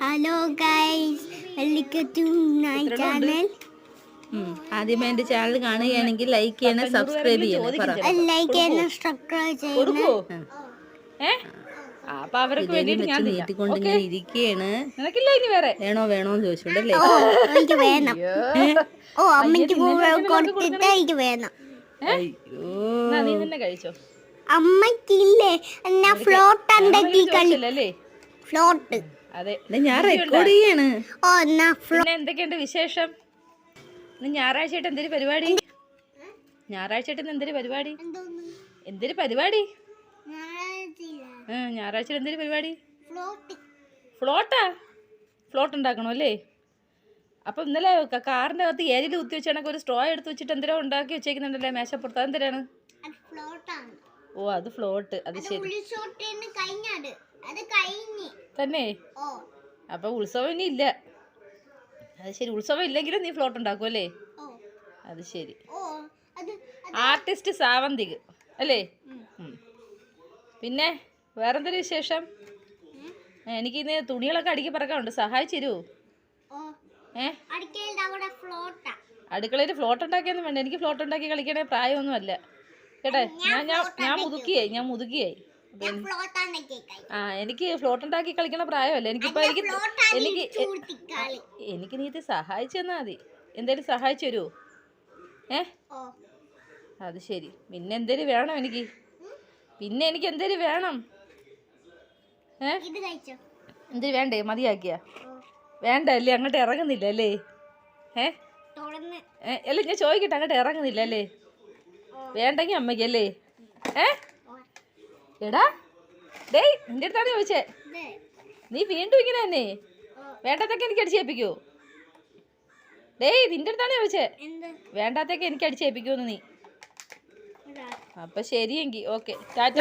Hello guys, welcome to my channel. ആദ്യമേ എന്റെ channel കാണുകയാണെങ്കിൽ ലൈക്ക് ചെയ്യണം, സബ്സ്ക്രൈബ് ചെയ്യണം. ലൈക്ക് ചെയ്യണം, സബ്സ്ക്രൈബ് ചെയ്യണം. അപ്പൊ അവർക്ക് വേണ്ടിട്ട് ഞാൻ നീട്ടിക്കൊണ്ട് ഇങ്ങനെ ഇരിക്കുകയാണ്. വേണോ വേണോന്ന് ചോദിച്ചോണ്ടല്ലേ? എനിക്ക് വേണം. ഓ, അമ്മയ്ക്ക് കൊടുത്തിട്ട് എനിക്ക് വേണം. അയ്യോ, നീ തന്നെ കഴിച്ചോ. അമ്മയ്ക്കില്ലേ എന്നാ ഫ്ലോട്ട് ഉണ്ടാക്കി കളില്ലേ? ഫ്ലോട്ട്. അതെ, ഞാൻ റെക്കോർഡ് ചെയ്യാണ്. ഓ, എന്നാ പിന്നെ എന്തൊക്കെയുണ്ട് വിശേഷം? ഞായറാഴ്ചയായിട്ട് എന്തൊരു പരിപാടി? ഞായറാഴ്ചയായിട്ട് എന്തൊരു പരിപാടി? എന്തൊരു പരിപാടി? ഞായറാഴ്ച എന്തൊരു പരിപാടി? ഫ്ലോട്ടാ? ഫ്ലോട്ട് ഉണ്ടാക്കണോ അല്ലേ? അപ്പം ഇന്നലെ കാറിൻ്റെ അകത്ത് ഏരിയിൽ കുത്തി വെച്ചാണെങ്കിൽ ഒരു സ്ട്രോ എടുത്ത് വെച്ചിട്ട് എന്തിനോ ഉണ്ടാക്കി വെച്ചേക്കുന്നുണ്ടല്ലേ മേശപ്പുറത്ത്? അതെന്തിനാണ്? ഓ, അത് ഫ്ലോട്ട്. അത് ശരി തന്നെ. അപ്പൊ ഉത്സവം ഇനി ഇല്ല. അത് ശരി, ഉത്സവം ഇല്ലെങ്കിലും നീ ഫ്ലോട്ട് ഉണ്ടാക്കും അല്ലേ? അത് ശരി. ആർട്ടിസ്റ്റ് സാവന്തിക് അല്ലേ? പിന്നെ വേറെന്തൊരു വിശേഷം? എനിക്കിന്ന് തുണികളൊക്കെ അടുക്കി പറക്കാനുണ്ട്, സഹായിച്ചു തരുമോ? അടുക്കളയിൽ ഫ്ലോട്ട് ഉണ്ടാക്കിയൊന്നും വേണ്ട, എനിക്ക് ഫ്ലോട്ട് ഉണ്ടാക്കി കളിക്കണേ പ്രായമൊന്നും അല്ല കേട്ടെ. ഞാൻ മുതുകിയായി. എനിക്ക് ഫ്ലോട്ട് ഉണ്ടാക്കി കളിക്കണ പ്രായമല്ല. എനിക്ക് നീ ഇത് സഹായിച്ചു തന്നാ മതി. എന്തേലും സഹായിച്ചു തരുമോ? അത് ശരി. പിന്നെ എന്തേലും വേണം എനിക്ക്? പിന്നെ എനിക്ക് എന്തേലും വേണം? എന്തേലും വേണ്ടേ? മതിയാക്കിയ വേണ്ട അല്ലേ? അങ്ങോട്ട് ഇറങ്ങുന്നില്ല അല്ലേ? അല്ല, ഞാൻ ചോദിക്കട്ടെ, അങ്ങോട്ട് ഇറങ്ങുന്നില്ല അല്ലേ? വേണ്ടെങ്കിൽ അമ്മയ്ക്കല്ലേ? എടാ ഡേയ്, നിന്റെ അടുത്താണ് ചോദിച്ചേ. നീ വീണ്ടും ഇങ്ങനെ തന്നെ വേണ്ടാത്തൊക്കെ എനിക്ക് അടിച്ചേൽപ്പിക്കുവോ? ഡേയ്, നിന്റെ അടുത്താണ് ചോദിച്ചേ. വേണ്ടാത്തൊക്കെ എനിക്ക് അടിച്ചേൽപ്പിക്കുമെന്ന് നീ. അപ്പൊ ശരിയെങ്കിൽ ഓക്കെ, ടാറ്റ.